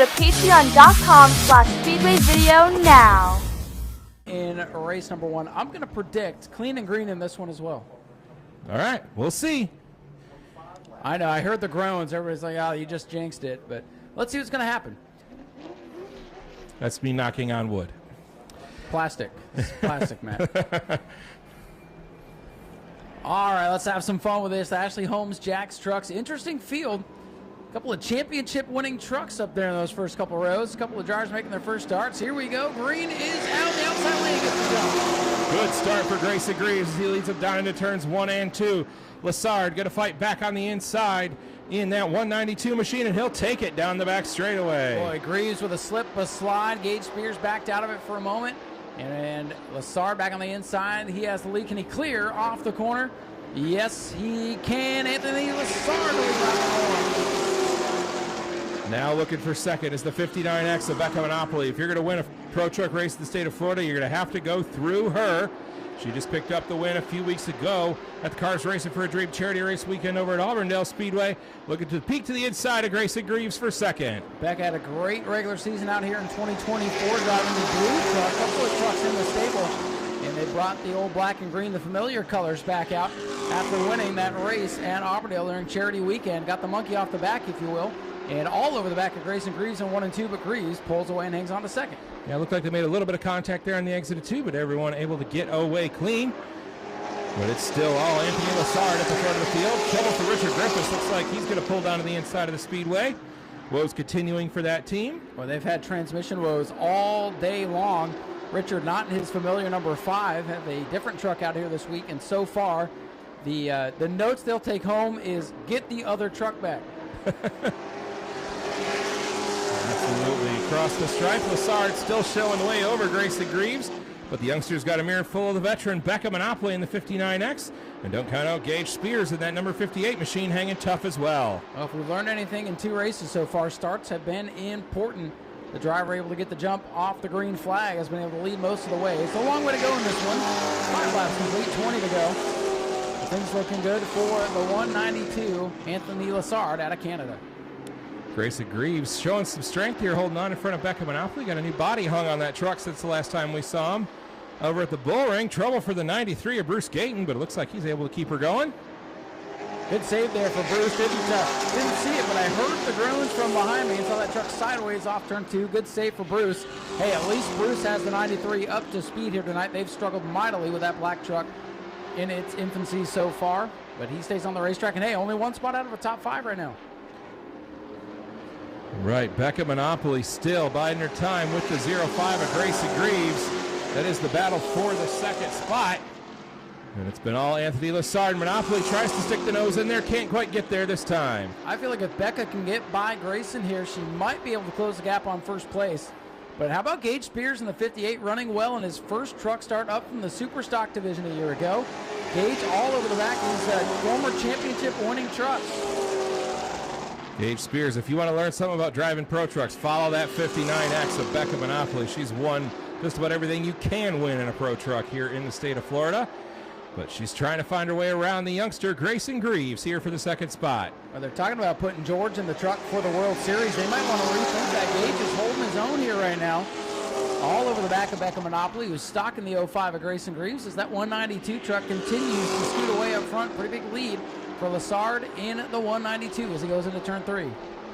to patreon.com/Speedway video now. In race number 1, I'm going to predict clean and green in this one as well. All right, we'll see. I know, I heard the groans. Everybody's like, oh, you just jinxed it. But let's see what's going to happen. That's me knocking on wood. Plastic. It's plastic, Matt. All right, let's have some fun with this. Ashley Holmes, Jack's Trucks. Interesting field. A couple of championship-winning trucks up there in those first couple rows. A couple of drivers making their first starts. Here we go. Green is out. The outside lane gets the jump. Good start for Greyson Greaves as he leads them down into turns 1 and 2. Lassard going to fight back on the inside in that 192 machine, and he'll take it down the back straightaway. Boy, Greaves with a slip, a slide. Gage Spears backed out of it for a moment. And Lassard back on the inside. He has the lead. Can he clear off the corner? Yes, he can. Anthony Lassard. Now looking for second is the 59X of Becca Monopoly. If you're going to win a pro truck race in the state of Florida, you're going to have to go through her. She just picked up the win a few weeks ago at the Cars Racing for a Dream charity race weekend over at Auburndale Speedway. Looking to peek to the inside of Greyson Greaves for second. Becca had a great regular season out here in 2024, driving the blue truck, a couple of trucks in the stable. And they brought the old black and green, the familiar colors, back out after winning that race at Auburndale during charity weekend. Got the monkey off the back, if you will. And all over the back of Greyson Greaves in 1 and 2, but Greaves pulls away and hangs on to second. Yeah, it looked like they made a little bit of contact there on the exit of 2, but everyone able to get away clean. But it's still all Anthony Lassard at the front of the field. Trouble for Richard Griffiths. Looks like he's going to pull down to the inside of the Speedway. Woes continuing for that team. Well, they've had transmission woes all day long. Richard, not in his familiar number 5, have a different truck out here this week, and so far, the notes they'll take home is get the other truck back. Absolutely. Across the stripe, Lassard still showing the way over Greyson Greaves, but the youngsters got a mirror full of the veteran Becca Monopoly in the 59X, and don't count out Gage Spears in that number 58 machine hanging tough as well. Well, if we've learned anything in 2 races so far, starts have been important. The driver able to get the jump off the green flag has been able to lead most of the way. It's a long way to go in this one. 5 laps complete, 20 to go. Things looking good for the 192, Anthony Lassard out of Canada. Greyson Greaves showing some strength here, holding on in front of Becca Monopoly. Got a new body hung on that truck since the last time we saw him. Over at the bull ring, trouble for the 93 of Bruce Gayton, but it looks like he's able to keep her going. Good save there for Bruce. Didn't see it, but I heard the groans from behind me and saw that truck sideways off turn 2. Good save for Bruce. Hey, at least Bruce has the 93 up to speed here tonight. They've struggled mightily with that black truck in its infancy so far, but he stays on the racetrack, and hey, only 1 spot out of a top 5 right now. Right, Becca Monopoly still biding her time with the 05 of Greyson Greaves. That is the battle for the second spot. And it's been all Anthony Lassard. Monopoly tries to stick the nose in there, can't quite get there this time. I feel like if Becca can get by Greyson here, she might be able to close the gap on first place. But how about Gage Spears in the 58 running well in his first truck start up from the Super Stock division a year ago? Gage all over the back of his former championship winning truck. Gage Spears, if you want to learn something about driving pro trucks, follow that 59X of Becca Monopoly. She's won just about everything you can win in a pro truck here in the state of Florida. But she's trying to find her way around the youngster, Greyson Greaves, here for the second spot. Well, they're talking about putting George in the truck for the World Series. They might want to rethink that. Gage is holding his own here right now. All over the back of Becca Monopoly, who's stocking the 05 of Greyson Greaves as that 192 truck continues to scoot away up front. Pretty big lead for Lassard in the 192 as he goes into turn 3.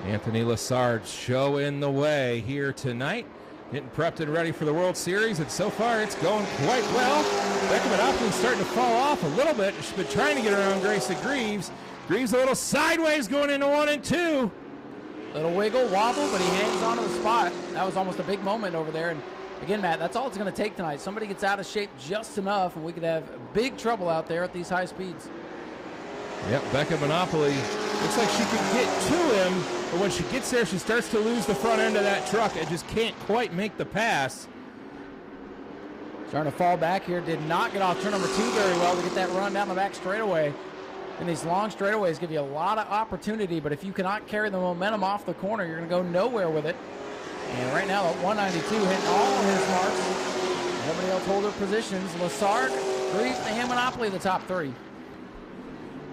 Anthony Lassard showing the way here tonight. Getting prepped and ready for the World Series, and so far it's going quite well. Becca Monopoly's starting to fall off a little bit. She's been trying to get around Greyson Greaves. Greaves a little sideways going into 1 and 2. Little wiggle, wobble, but he hangs onto the spot. That was almost a big moment over there. And again, Matt, that's all it's going to take tonight. Somebody gets out of shape just enough, and we could have big trouble out there at these high speeds. Yep, Becca Monopoly looks like she can get to him, but when she gets there, she starts to lose the front end of that truck and just can't quite make the pass. Starting to fall back here. Did not get off turn number 2 very well to get that run down the back straightaway. And these long straightaways give you a lot of opportunity, but if you cannot carry the momentum off the corner, you're going to go nowhere with it. And right now, at 192, hitting all of his marks. Everybody else hold their positions. Lassard, Greaves, and Monopoly, the top 3.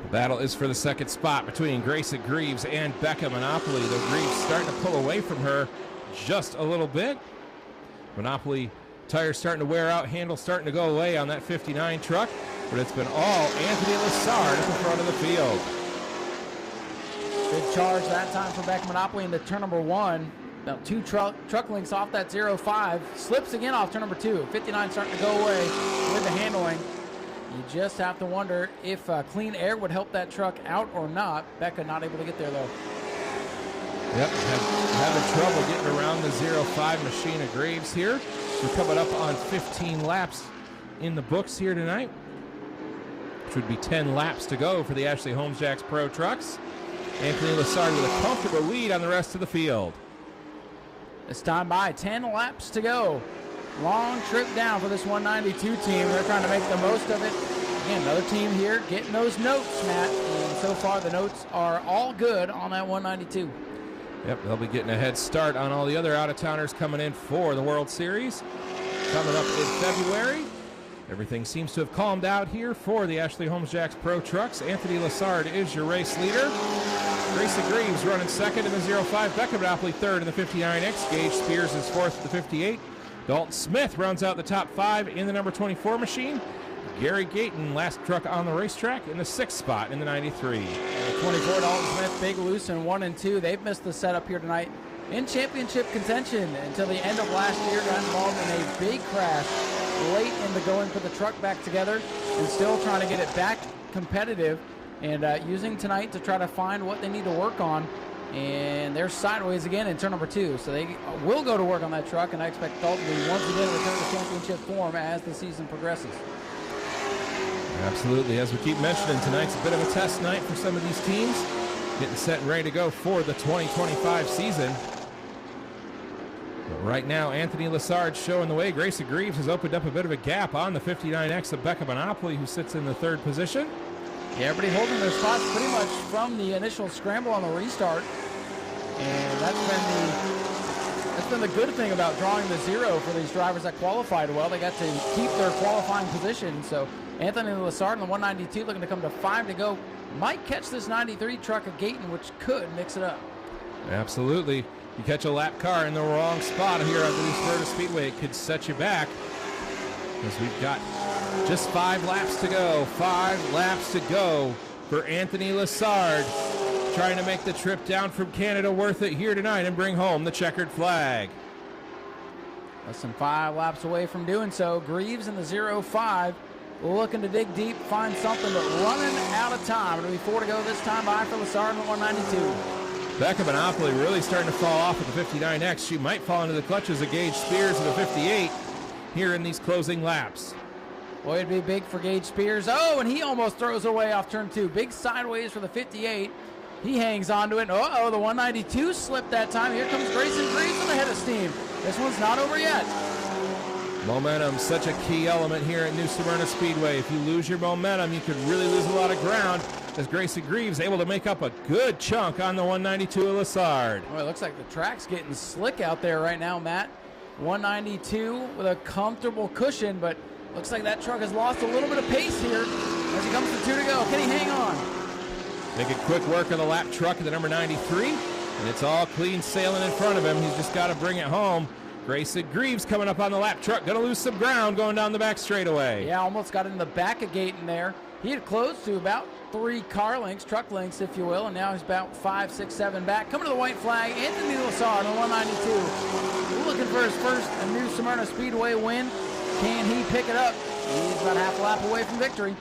The battle is for the second spot between Greyson Greaves and Becca Monopoly. Though Greaves starting to pull away from her just a little bit. Monopoly tires starting to wear out, handle starting to go away on that 59 truck, but it's been all Anthony Lessard at the front of the field. Good charge that time for Beck Monopoly into turn number 1. About 2 truck links off that 05. Slips again off turn number 2. 59 starting to go away with the handling. You just have to wonder if clean air would help that truck out or not. Becca not able to get there though. Yep, having trouble getting around the 05 machine of Greaves here. We're coming up on 15 laps in the books here tonight, which would be 10 laps to go for the Ashley Holmes Jacks Pro Trucks. Anthony Lessard with a comfortable lead on the rest of the field. This time by 10 laps to go. Long trip down for this 192 team. They're trying to make the most of it. Again, another team here getting those notes, Matt. And so far the notes are all good on that 192. Yep, they'll be getting a head start on all the other out-of-towners coming in for the World Series. Coming up in February. Everything seems to have calmed out here for the Ashley Holmes Jacks Pro Trucks. Anthony Lessard is your race leader. Greyson Greaves running second in the 05. Becca Monopoly third in the 59X. Gage Spears is fourth in the 58. Dalton Smith rounds out the top 5 in the number 24 machine. Gary Gayton, last truck on the racetrack, in the 6th spot in the 93. 24, Dalton Smith, Big Loose in 1 and 2. They've missed the setup here tonight in championship contention until the end of last year. Got involved in a big crash late in the going, put the truck back together, and still trying to get it back competitive, and using tonight to try to find what they need to work on. And they're sideways again in turn number 2, so they will go to work on that truck, and I expect Dalton to once again return to championship form as the season progresses. Absolutely. As we keep mentioning, tonight's a bit of a test night for some of these teams, getting set and ready to go for the 2025 season. But right now, Anthony Lessard showing the way. Greyson Greaves has opened up a bit of a gap on the 59X of Becca Monopoly, who sits in the 3rd position. Yeah, everybody holding their spots pretty much from the initial scramble on the restart. And that's been the good thing about drawing the 0 for these drivers that qualified well. They got to keep their qualifying position. So Anthony Lessard in the 192 looking to come to 5 to go. Might catch this 93 truck of Gayton, which could mix it up. Absolutely. You catch a lap car in the wrong spot here at the new Smyrna Speedway, it could set you back. Because we've got just 5 laps to go. 5 laps to go for Anthony Lessard, trying to make the trip down from Canada worth it here tonight and bring home the checkered flag. Less than 5 laps away from doing so. Greaves in the 05 looking to dig deep, find something, but running out of time. It'll be 4 to go this time by for Lessard in the 192. Becca Monopoly really starting to fall off at the 59X. She might fall into the clutches of Gage Spears in the 58 here in these closing laps. Boy, it'd be big for Gage Spears. Oh, and he almost throws away off turn 2. Big sideways for the 58. He hangs onto it. Uh-oh, the 192 slipped that time. Here comes Greyson Greaves on the head of steam. This one's not over yet. Momentum, such a key element here at New Smyrna Speedway. If you lose your momentum, you could really lose a lot of ground, as Greyson Greaves able to make up a good chunk on the 192 of Lessard. Well, it looks like the track's getting slick out there right now, Matt. 192 with a comfortable cushion, but looks like that truck has lost a little bit of pace here as he comes to 2 to go. Can he hang on? Making quick work of the lap truck at the number 93, and it's all clean sailing in front of him. He's just got to bring it home. Greyson Greaves coming up on the lap truck, going to lose some ground going down the back straightaway. Yeah, almost got in the back of Gayton there. He had closed to about 3 car lengths, truck lengths, if you will, and now he's about 5, 6, 7 back. Coming to the white flag, Anthony Lessard on 192. Looking for his first New Smyrna Speedway win. Can he pick it up? He's about half a lap away from victory.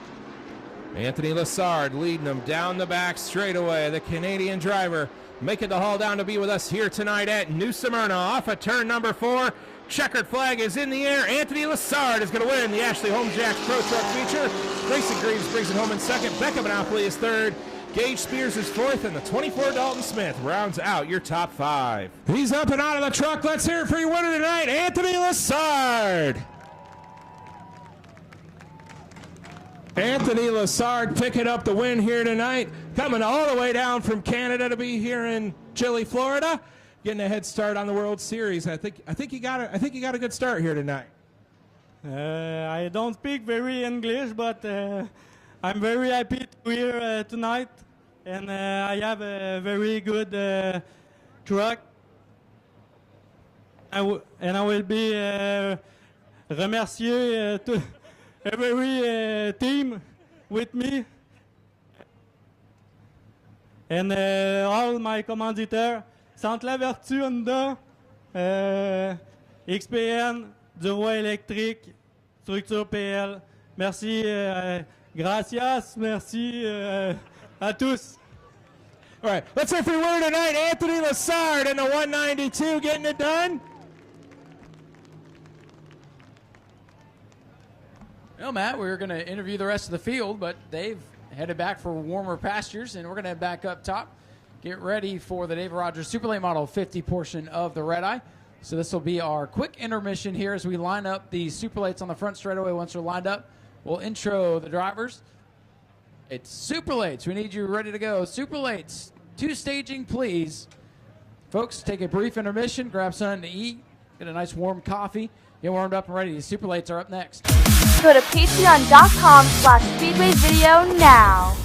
Anthony Lessard leading them down the back straightaway. The Canadian driver making the haul down to be with us here tonight at New Smyrna. Off of turn number 4. Checkered flag is in the air. Anthony Lessard is going to win the Ashley Holmes Jacks Pro Truck feature. Greyson Greaves brings it home in second. Becca Monopoly is third. Gage Spears is fourth, and the 24 Dalton Smith rounds out your top 5. He's up and out of the truck. Let's hear it for your winner tonight, Anthony Lessard. Anthony Lessard picking up the win here tonight, coming all the way down from Canada to be here in chilly Florida, getting a head start on the World Series. I think you got a good start here tonight. I don't speak very English, but I'm very happy to be here tonight, and I have a very good truck. and I will be remercier every team with me and all my commanditaires. Centre La Vertu Honda, XPN, du Roi électrique, Structure PL. Merci, gracias, merci à tous. All right, let's hear for your winner tonight, Anthony Lassard in the 192, getting it done. Well, Matt, we're going to interview the rest of the field, but they've headed back for warmer pastures, and we're going to head back up top. Get ready for the David Rogers Super Late Model 50 portion of the Red Eye. So this will be our quick intermission here as we line up the Super Lates on the front straightaway. Once they're lined up, we'll intro the drivers. It's Super Lates. We need you ready to go. Super Lates, 2 staging, please. Folks, take a brief intermission, grab something to eat, get a nice warm coffee, get warmed up and ready. The Super Lates are up next. Go to patreon.com/Speedway video now.